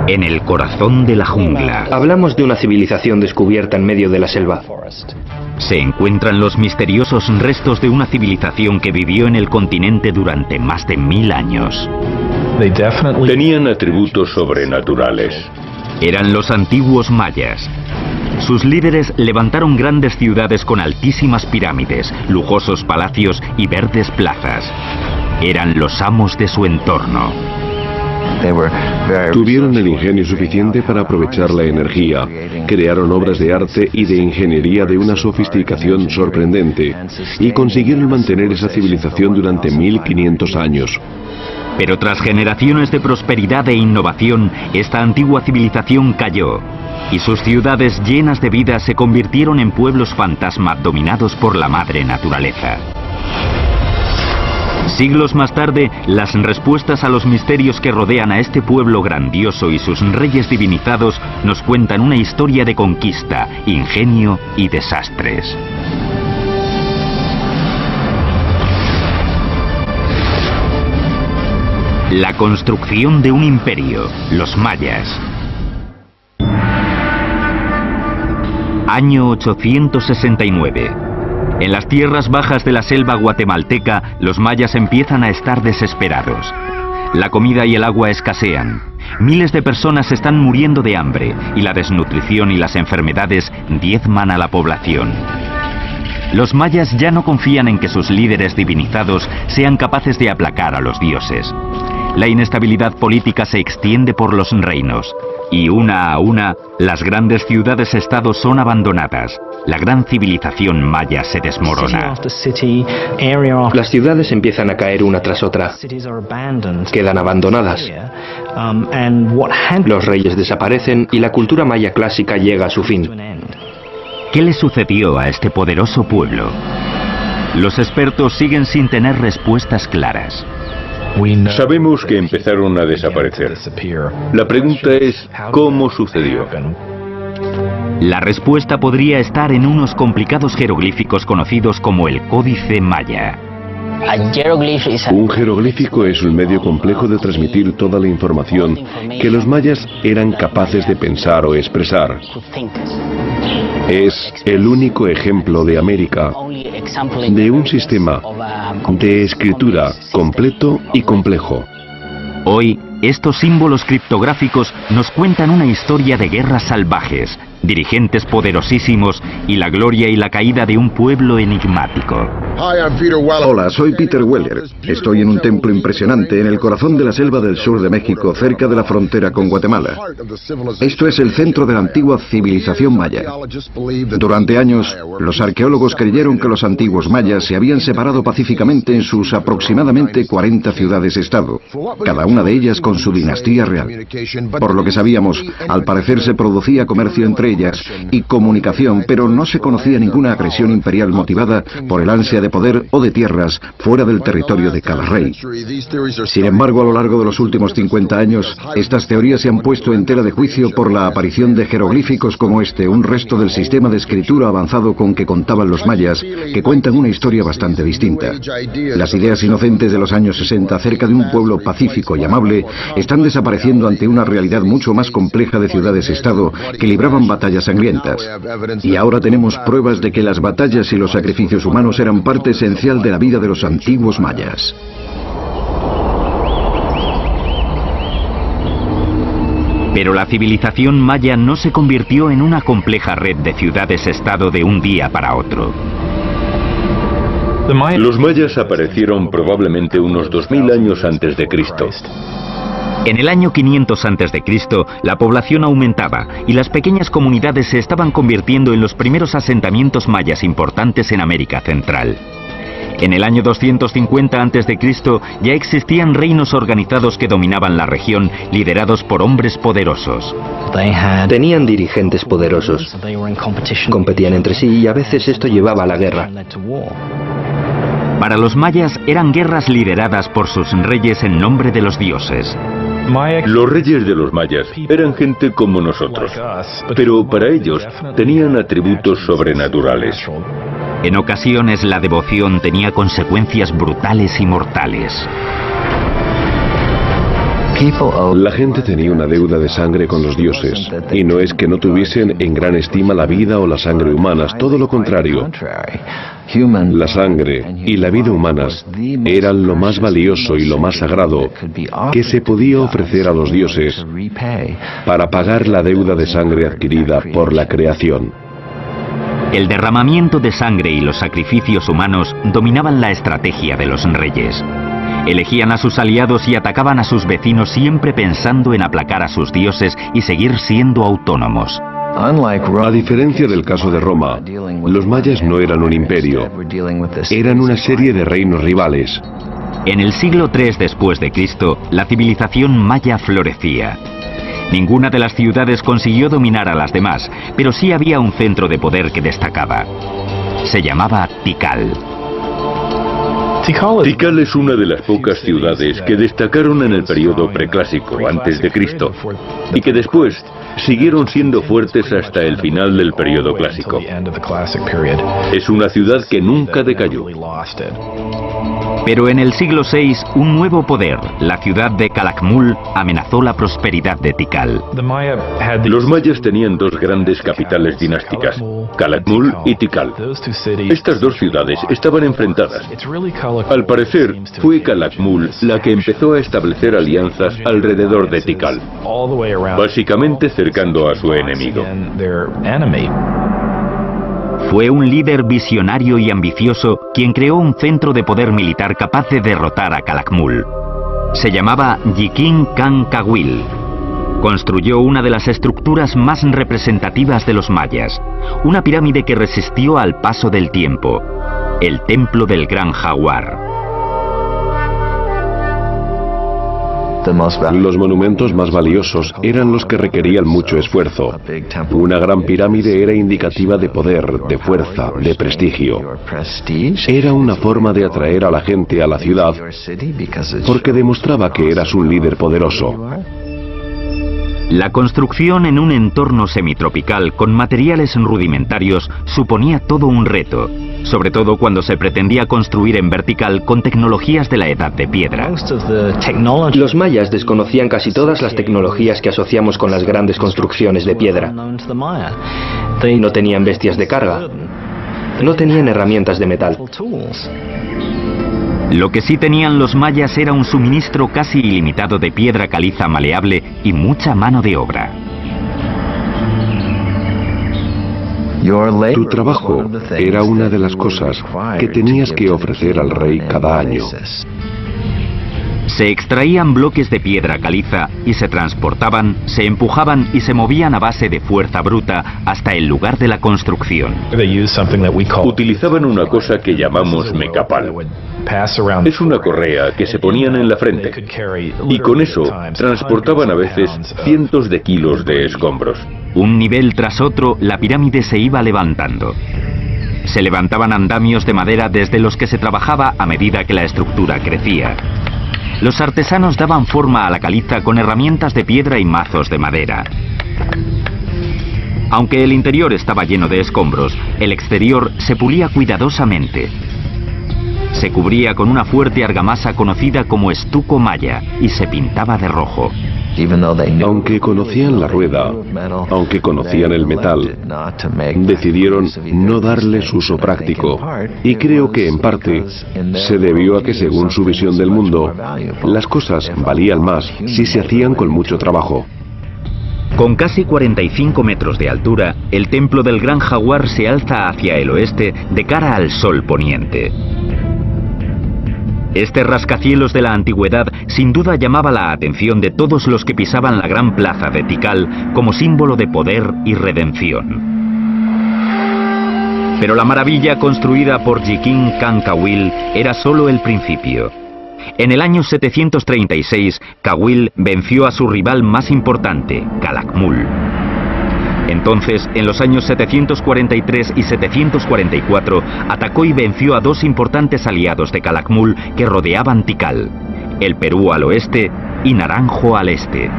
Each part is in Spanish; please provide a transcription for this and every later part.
En el corazón de la jungla Hablamos de una civilización descubierta en medio de la selva. se encuentran los misteriosos restos de una civilización que vivió en el continente durante más de 1000 años. Tenían atributos sobrenaturales. Eran los antiguos mayas. Sus líderes levantaron grandes ciudades con altísimas pirámides, lujosos palacios y verdes plazas. Eran los amos de su entorno. Tuvieron el ingenio suficiente para aprovechar la energía, crearon obras de arte y de ingeniería de una sofisticación sorprendente y consiguieron mantener esa civilización durante 1500 años. Pero tras generaciones de prosperidad e innovación, esta antigua civilización cayó y sus ciudades llenas de vida se convirtieron en pueblos fantasma dominados por la madre naturaleza. Siglos más tarde, las respuestas a los misterios que rodean a este pueblo grandioso y sus reyes divinizados nos cuentan una historia de conquista, ingenio y desastres. La construcción de un imperio, los mayas. Año 869. En las tierras bajas de la selva guatemalteca, los mayas empiezan a estar desesperados. La comida y el agua escasean. Miles de personas están muriendo de hambre y la desnutrición y las enfermedades diezman a la población. Los mayas ya no confían en que sus líderes divinizados sean capaces de aplacar a los dioses. La inestabilidad política se extiende por los reinos y una a una las grandes ciudades-estado son abandonadas. La gran civilización maya se desmorona. Las ciudades empiezan a caer una tras otra. Quedan abandonadas. Los reyes desaparecen y la cultura maya clásica llega a su fin. ¿Qué le sucedió a este poderoso pueblo? Los expertos siguen sin tener respuestas claras. Sabemos que empezaron a desaparecer. La pregunta es, ¿cómo sucedió? La respuesta podría estar en unos complicados jeroglíficos conocidos como el Códice Maya. Un jeroglífico es un medio complejo de transmitir toda la información que los mayas eran capaces de pensar o expresar. Es el único ejemplo de América de un sistema de escritura completo y complejo. Hoy, estos símbolos criptográficos nos cuentan una historia de guerras salvajes, dirigentes poderosísimos y la gloria y la caída de un pueblo enigmático. Hola, soy Peter Weller. Estoy en un templo impresionante en el corazón de la selva del sur de México, cerca de la frontera con Guatemala. Esto es el centro de la antigua civilización maya. Durante años, los arqueólogos creyeron que los antiguos mayas se habían separado pacíficamente en sus aproximadamente 40 ciudades-estado, cada una de ellas con su dinastía real. Por lo que sabíamos, al parecer se producía comercio entre ellas y comunicación, pero no se conocía ninguna agresión imperial motivada por el ansia de poder o de tierras fuera del territorio de cada rey. Sin embargo, a lo largo de los últimos 50 años, estas teorías se han puesto en tela de juicio por la aparición de jeroglíficos como este, un resto del sistema de escritura avanzado con que contaban los mayas, que cuentan una historia bastante distinta. Las ideas inocentes de los años 60 acerca de un pueblo pacífico y amable están desapareciendo ante una realidad mucho más compleja de ciudades-estado que libraban batallas sangrientas. Y ahora tenemos pruebas de que las batallas y los sacrificios humanos eran parte esencial de la vida de los antiguos mayas. Pero la civilización maya no se convirtió en una compleja red de ciudades-estado de un día para otro. Los mayas aparecieron probablemente unos 2000 años antes de Cristo. En el año 500 a.C., la población aumentaba y las pequeñas comunidades se estaban convirtiendo en los primeros asentamientos mayas importantes en América Central. En el año 250 a.C. ya existían reinos organizados que dominaban la región, liderados por hombres poderosos. Tenían dirigentes poderosos. Competían entre sí y a veces esto llevaba a la guerra. Para los mayas eran guerras lideradas por sus reyes en nombre de los dioses. Los reyes de los mayas eran gente como nosotros, pero para ellos tenían atributos sobrenaturales. En ocasiones la devoción tenía consecuencias brutales y mortales. La gente tenía una deuda de sangre con los dioses, y no es que no tuviesen en gran estima la vida o la sangre humanas, todo lo contrario. La sangre y la vida humanas eran lo más valioso y lo más sagrado que se podía ofrecer a los dioses para pagar la deuda de sangre adquirida por la creación. El derramamiento de sangre y los sacrificios humanos dominaban la estrategia de los reyes. Elegían a sus aliados y atacaban a sus vecinos siempre pensando en aplacar a sus dioses y seguir siendo autónomos. A diferencia del caso de Roma, los mayas no eran un imperio, eran una serie de reinos rivales. En el siglo III después de Cristo, la civilización maya florecía. Ninguna de las ciudades consiguió dominar a las demás, pero sí había un centro de poder que destacaba. Se llamaba Tikal. Tikal es una de las pocas ciudades que destacaron en el periodo preclásico, antes de Cristo, y que después siguieron siendo fuertes hasta el final del periodo clásico. Es una ciudad que nunca decayó. Pero en el siglo VI, un nuevo poder, la ciudad de Calakmul, amenazó la prosperidad de Tikal. Los mayas tenían dos grandes capitales dinásticas, Calakmul y Tikal. Estas dos ciudades estaban enfrentadas. Al parecer, fue Calakmul la que empezó a establecer alianzas alrededor de Tikal, básicamente cercando a su enemigo. Fue un líder visionario y ambicioso quien creó un centro de poder militar capaz de derrotar a Calakmul. Se llamaba Yikin Khan Kawil. Construyó una de las estructuras más representativas de los mayas, una pirámide que resistió al paso del tiempo, el Templo del Gran Jaguar. Los monumentos más valiosos eran los que requerían mucho esfuerzo. Una gran pirámide era indicativa de poder, de fuerza, de prestigio. Era una forma de atraer a la gente a la ciudad porque demostraba que eras un líder poderoso. La construcción en un entorno semitropical con materiales rudimentarios suponía todo un reto, sobre todo cuando se pretendía construir en vertical con tecnologías de la Edad de Piedra. Los mayas desconocían casi todas las tecnologías que asociamos con las grandes construcciones de piedra. No tenían bestias de carga. No tenían herramientas de metal. Lo que sí tenían los mayas era un suministro casi ilimitado de piedra caliza maleable y mucha mano de obra. Tu trabajo era una de las cosas que tenías que ofrecer al rey cada año. Se extraían bloques de piedra caliza y se transportaban, se empujaban y se movían a base de fuerza bruta hasta el lugar de la construcción. Utilizaban una cosa que llamamos mecapal. Es una correa que se ponían en la frente y con eso transportaban a veces cientos de kilos de escombros. Un nivel tras otro, la pirámide se iba levantando. Se levantaban andamios de madera desde los que se trabajaba a medida que la estructura crecía. Los artesanos daban forma a la caliza con herramientas de piedra y mazos de madera. Aunque el interior estaba lleno de escombros, el exterior se pulía cuidadosamente. Se cubría con una fuerte argamasa conocida como estuco maya y se pintaba de rojo. Aunque conocían la rueda, aunque conocían el metal, decidieron no darles uso práctico. Y creo que en parte se debió a que según su visión del mundo, las cosas valían más si se hacían con mucho trabajo. Con casi 45 metros de altura, el templo del Gran Jaguar se alza hacia el oeste de cara al sol poniente. Este rascacielos de la antigüedad sin duda llamaba la atención de todos los que pisaban la gran plaza de Tikal como símbolo de poder y redención. Pero la maravilla construida por Yikin Khan Kawil era solo el principio. En el año 736, Kawil venció a su rival más importante, Calakmul. Entonces, en los años 743 y 744, atacó y venció a dos importantes aliados de Calakmul que rodeaban Tikal, el Perú al oeste y Naranjo al este.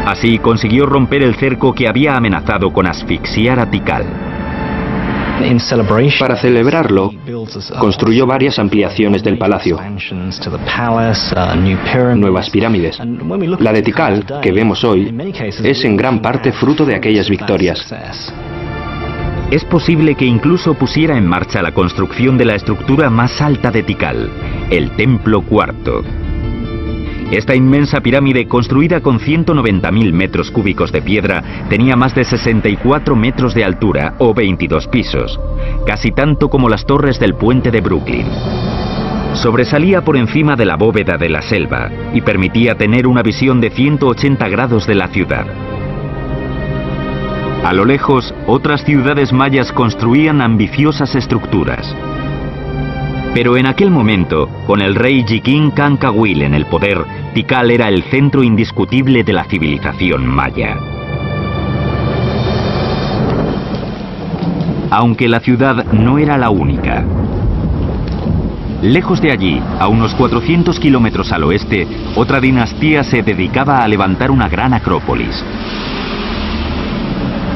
Así consiguió romper el cerco que había amenazado con asfixiar a Tikal. Para celebrarlo, construyó varias ampliaciones del palacio, nuevas pirámides. La de Tikal, que vemos hoy, es en gran parte fruto de aquellas victorias. Es posible que incluso pusiera en marcha la construcción de la estructura más alta de Tikal, el Templo Cuarto. Esta inmensa pirámide, construida con 190.000 metros cúbicos de piedra, tenía más de 64 metros de altura, o 22 pisos, casi tanto como las torres del puente de Brooklyn. Sobresalía por encima de la bóveda de la selva y permitía tener una visión de 180 grados de la ciudad. A lo lejos, otras ciudades mayas construían ambiciosas estructuras. Pero en aquel momento, con el rey Yiqin Cancahue en el poder, Tikal era el centro indiscutible de la civilización maya. Aunque la ciudad no era la única. Lejos de allí, a unos 400 kilómetros al oeste, otra dinastía se dedicaba a levantar una gran acrópolis.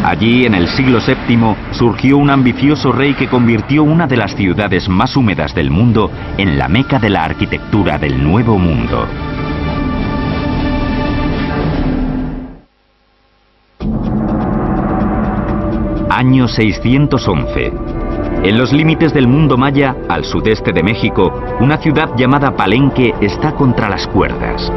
Allí, en el siglo VII, surgió un ambicioso rey que convirtió una de las ciudades más húmedas del mundo en la meca de la arquitectura del Nuevo Mundo. Año 611. En los límites del mundo maya, al sudeste de México, una ciudad llamada Palenque está contra las cuerdas.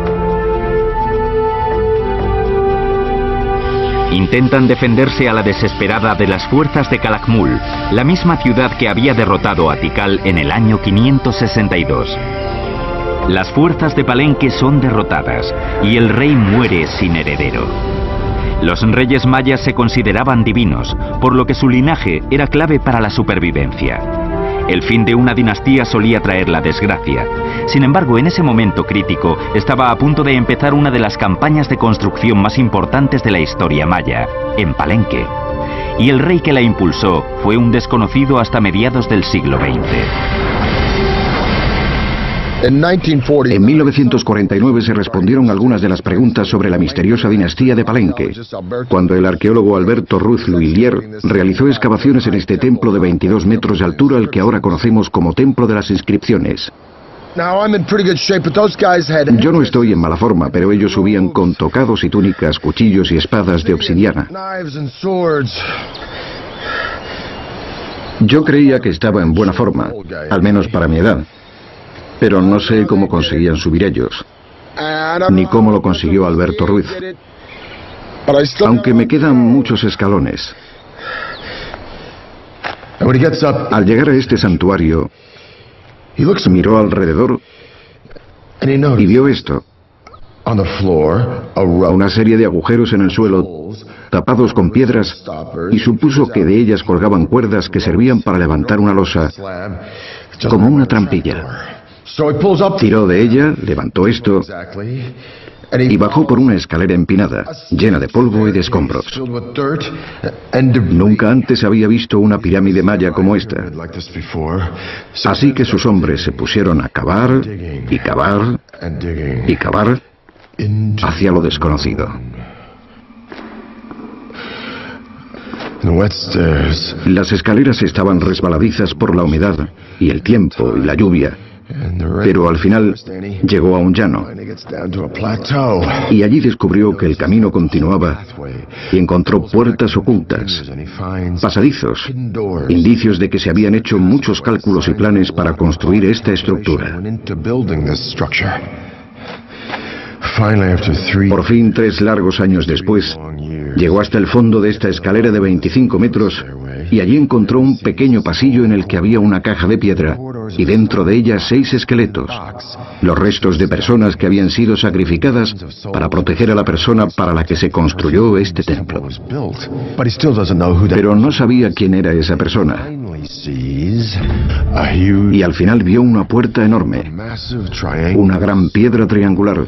Intentan defenderse a la desesperada de las fuerzas de Calakmul, la misma ciudad que había derrotado a Tikal en el año 562. Las fuerzas de Palenque son derrotadas y el rey muere sin heredero. Los reyes mayas se consideraban divinos, por lo que su linaje era clave para la supervivencia. El fin de una dinastía solía traer la desgracia. Sin embargo, en ese momento crítico, estaba a punto de empezar una de las campañas de construcción más importantes de la historia maya, en Palenque. Y el rey que la impulsó fue un desconocido hasta mediados del siglo XX. En 1949 se respondieron algunas de las preguntas sobre la misteriosa dinastía de Palenque, cuando el arqueólogo Alberto Ruiz Luillier realizó excavaciones en este templo de 22 metros de altura, al que ahora conocemos como Templo de las Inscripciones. Yo no estoy en mala forma, pero ellos subían con tocados y túnicas, cuchillos y espadas de obsidiana. Yo creía que estaba en buena forma, al menos para mi edad. Pero no sé cómo conseguían subir ellos, ni cómo lo consiguió Alberto Ruiz. Aunque me quedan muchos escalones. Al llegar a este santuario, miró alrededor y vio esto. Una serie de agujeros en el suelo, tapados con piedras, y supuso que de ellas colgaban cuerdas que servían para levantar una losa, como una trampilla. Tiró de ella, levantó esto y bajó por una escalera empinada, llena de polvo y de escombros. Nunca antes había visto una pirámide maya como esta. Así que sus hombres se pusieron a cavar y cavar y cavar hacia lo desconocido. Las escaleras estaban resbaladizas por la humedad y el tiempo y la lluvia. Pero al final llegó a un llano y allí descubrió que el camino continuaba y encontró puertas ocultas, pasadizos, indicios de que se habían hecho muchos cálculos y planes para construir esta estructura. Por fin, 3 largos años después, llegó hasta el fondo de esta escalera de 25 metros y allí encontró un pequeño pasillo en el que había una caja de piedra y dentro de ella 6 esqueletos, los restos de personas que habían sido sacrificadas para proteger a la persona para la que se construyó este templo. Pero no sabía quién era esa persona. Y al final vio una puerta enorme, una gran piedra triangular.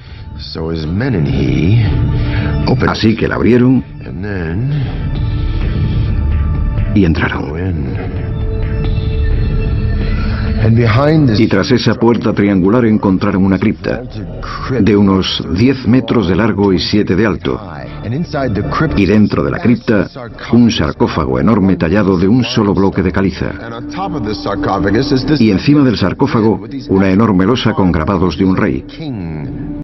Así que la abrieron y entraron. Y tras esa puerta triangular encontraron una cripta de unos 10 metros de largo y 7 de alto. Y dentro de la cripta, un sarcófago enorme tallado de un solo bloque de caliza. Y encima del sarcófago, una enorme losa con grabados de un rey.